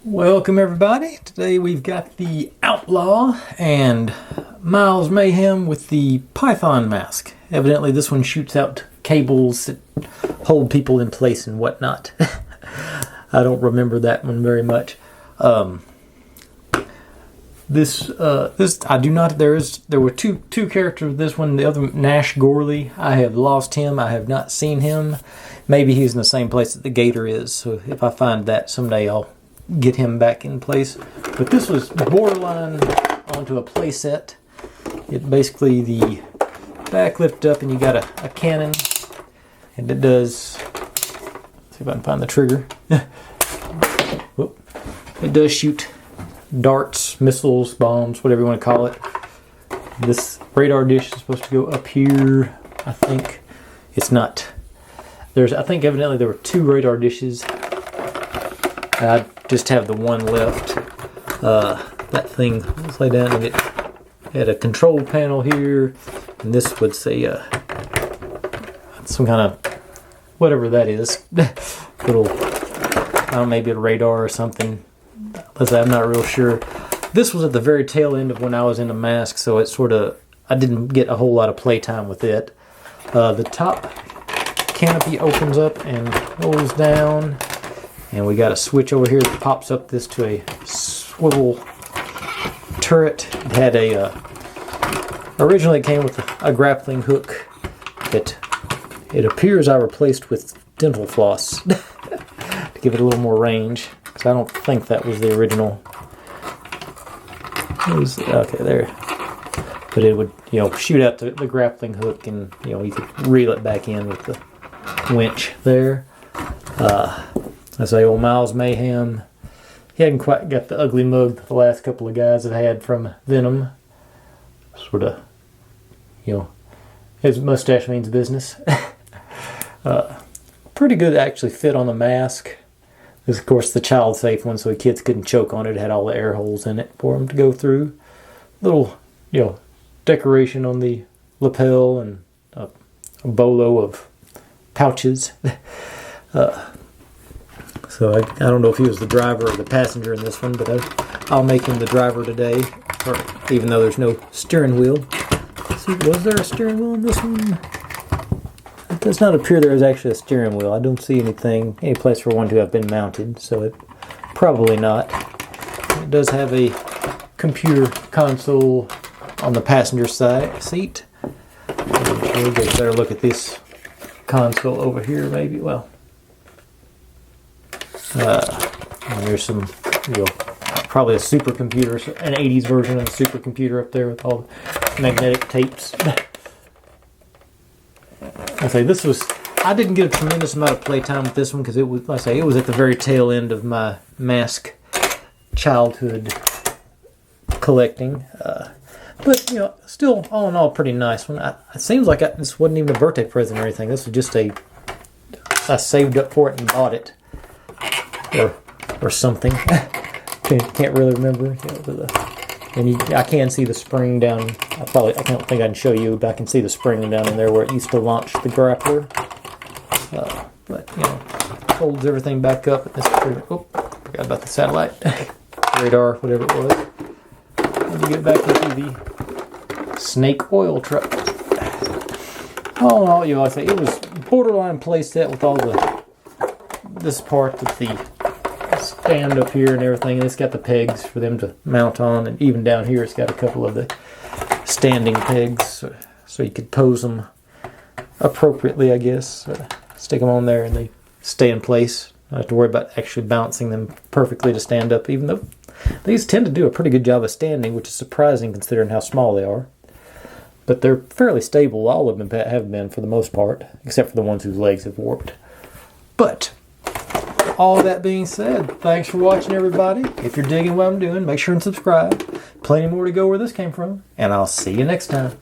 Welcome everybody. Today we've got the Outlaw and Miles Mayhem with the Python mask. Evidently this one shoots out cables that hold people in place and whatnot. I don't remember that one very much. This I do not. There were two characters. This one, the other Nash Gorley. I have lost him. I have not seen him. Maybe he's in the same place that the Gator is. So if I find that someday, I'll get him back in place. But this was borderline onto a playset. It basically, the back lift up and you got a cannon, and it does. Let's see if I can find the trigger. Whoop. It does shoot darts, missiles, bombs, whatever you want to call it. This radar dish is supposed to go up here. I think it's not. I think evidently there were two radar dishes. I just have the one left. That thing was laid down, and it had a control panel here, and this would say some kind of whatever that is. Little, I don't know, maybe a radar or something. I'm not real sure. This was at the very tail end of when I was in M.A.S.K, so it I didn't get a whole lot of playtime with it. The top canopy opens up and rolls down, and we got a switch over here that pops up this to a swivel turret. It had originally it came with a grappling hook that it appears I replaced with dental floss to give it a little more range. I don't think that was the original. Okay, there. But it would, shoot out the grappling hook, and you could reel it back in with the winch there. I say, old Miles Mayhem. He hadn't quite got the ugly mug that the last couple of guys have had from Venom. Sort of, his mustache means business. Pretty good actually fit on the mask. This is, of course, the child-safe one, so the kids couldn't choke on it. It had all the air holes in it for them to go through. Little, decoration on the lapel and a bolo of pouches. So I don't know if he was the driver or the passenger in this one, but I'll make him the driver today, even though there's no steering wheel. Let's see, was there a steering wheel in this one? It does not appear there is actually a steering wheel. I don't see any place for one to have been mounted, so it probably not. It does have a computer console on the passenger side seat. We'll get a better look at this console over here, maybe. Well, and there's some, probably a supercomputer, an 80s version of a supercomputer up there with all the magnetic tapes. I didn't get a tremendous amount of playtime with this one because it was at the very tail end of my M.A.S.K childhood collecting. But, still, all in all, pretty nice one. It seems like this wasn't even a birthday present or anything. This was just I saved up for it and bought it. Or something. Can't really remember. And I can see the spring down. I don't think I can show you, but I can see the spring down in there where it used to launch the grappler. But holds everything back up. Forgot about the satellite radar, whatever it was. And you get back into the snake oil truck. All in all, I say it was borderline playset with all this part with the stand up here and everything, and it's got the pegs for them to mount on, and even down here it's got a couple of the standing pegs so you could pose them appropriately, I guess. Stick them on there and they stay in place. I don't have to worry about actually bouncing them perfectly to stand up, even though these tend to do a pretty good job of standing, which is surprising considering how small they are. But they're fairly stable. All of them have been for the most part, except for the ones whose legs have warped. But all that being said, thanks for watching, everybody. If you're digging what I'm doing, make sure and subscribe. Plenty more to go where this came from, and I'll see you next time.